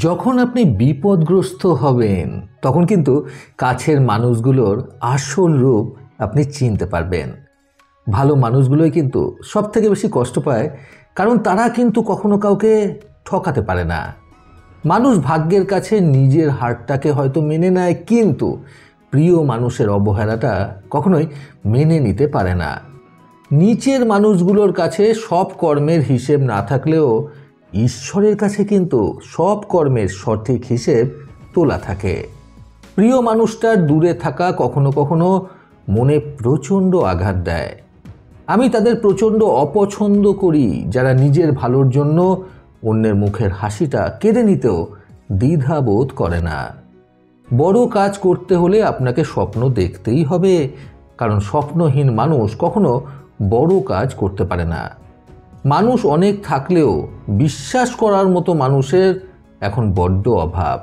যখন আপনি বিপদগ্রস্ত হবেন তখন কিন্তু কাছের মানুষগুলোর আসল রূপ আপনি চিনতে পারবেন। ভালো মানুষগুলোই কিন্তু সবথেকে বেশি কষ্ট পায়, কারণ তারা কিন্তু কখনো কাউকে ঠকাতে পারে না। মানুষ ভাগ্যের কাছে নিজের হারটাকে হয়তো মেনে নেয়, কিন্তু প্রিয় মানুষের অবহেলাটা কখনোই মেনে নিতে পারে না। নিচের মানুষগুলোর কাছে সব কর্মের হিসেব না থাকলেও ঈশ্বরের কাছে কিন্তু সব কর্মের সঠিক হিসেব তোলা থাকে। প্রিয় মানুষটার দূরে থাকা কখনো কখনো মনে প্রচণ্ড আঘাত দেয়। আমি তাদের প্রচণ্ড অপছন্দ করি, যারা নিজের ভালোর জন্য অন্যের মুখের হাসিটা কেড়ে নিতেও দ্বিধা বোধ করে না। বড় কাজ করতে হলে আপনাকে স্বপ্ন দেখতেই হবে, কারণ স্বপ্নহীন মানুষ কখনো বড় কাজ করতে পারে না। মানুষ অনেক থাকলেও বিশ্বাস করার মতো মানুষের এখন বড্ড অভাব।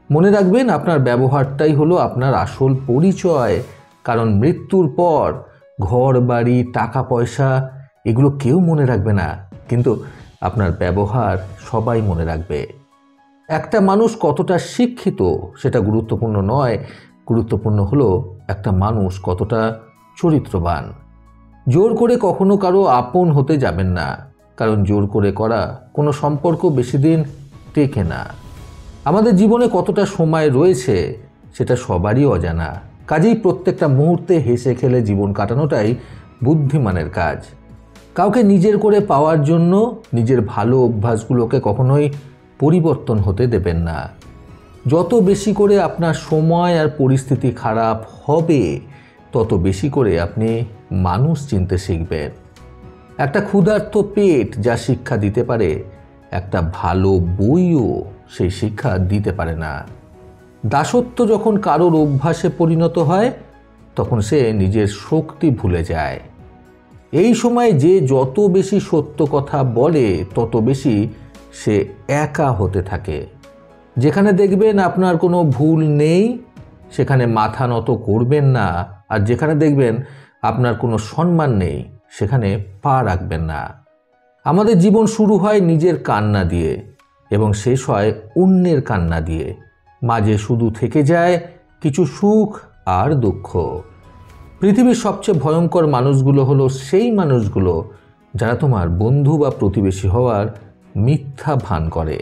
মনে রাখবেন, আপনার ব্যবহারটাই হলো আপনার আসল পরিচয়, কারণ মৃত্যুর পর ঘর বাড়ি টাকা পয়সা এগুলো কেউ মনে রাখবে না, কিন্তু আপনার ব্যবহার সবাই মনে রাখবে। একটা মানুষ কতটা শিক্ষিত সেটা গুরুত্বপূর্ণ নয়, গুরুত্বপূর্ণ হলো একটা মানুষ কতটা চরিত্রবান। জোর করে কখনো কারো আপন হতে যাবেন না, কারণ জোর করে করা কোনো সম্পর্ক বেশি দিন টেকে না। আমাদের জীবনে কতটা সময় রয়েছে সেটা সবারই অজানা, কাজেই প্রত্যেকটা মুহূর্তে হেসে খেলে জীবন কাটানোটাই বুদ্ধিমানের কাজ। কাউকে নিজের করে পাওয়ার জন্য নিজের ভালো অভ্যাসগুলোকে কখনোই পরিবর্তন হতে দেবেন না। যত বেশি করে আপনার সময় আর পরিস্থিতি খারাপ হবে, তত বেশি করে আপনি মানুষ চিনতে শিখবেন। একটা ক্ষুধার্ত পেট যা শিক্ষা দিতে পারে, একটা ভালো বইও সেই শিক্ষা দিতে পারে না। দাসত্ব যখন কারোর অভ্যাসে পরিণত হয়, তখন সে নিজের শক্তি ভুলে যায়। এই সময় যে যত বেশি সত্য কথা বলে, তত বেশি সে একা হতে থাকে। যেখানে দেখবেন আপনার কোনো ভুল নেই, সেখানে মাথা নত করবেন না, আর যেখানে দেখবেন আপনার কোনো সম্মান নেই, সেখানে পা রাখবেন না। আমাদের জীবন শুরু হয় নিজের কান্না দিয়ে এবং শেষ হয় অন্যের কান্না দিয়ে। মাঝে শুধু থেকে যায় কিছু সুখ আর দুঃখ। পৃথিবীর সবচেয়ে ভয়ঙ্কর মানুষগুলো হলো সেই মানুষগুলো যারা তোমার বন্ধু বা প্রতিবেশী হওয়ার মিথ্যা ভান করে।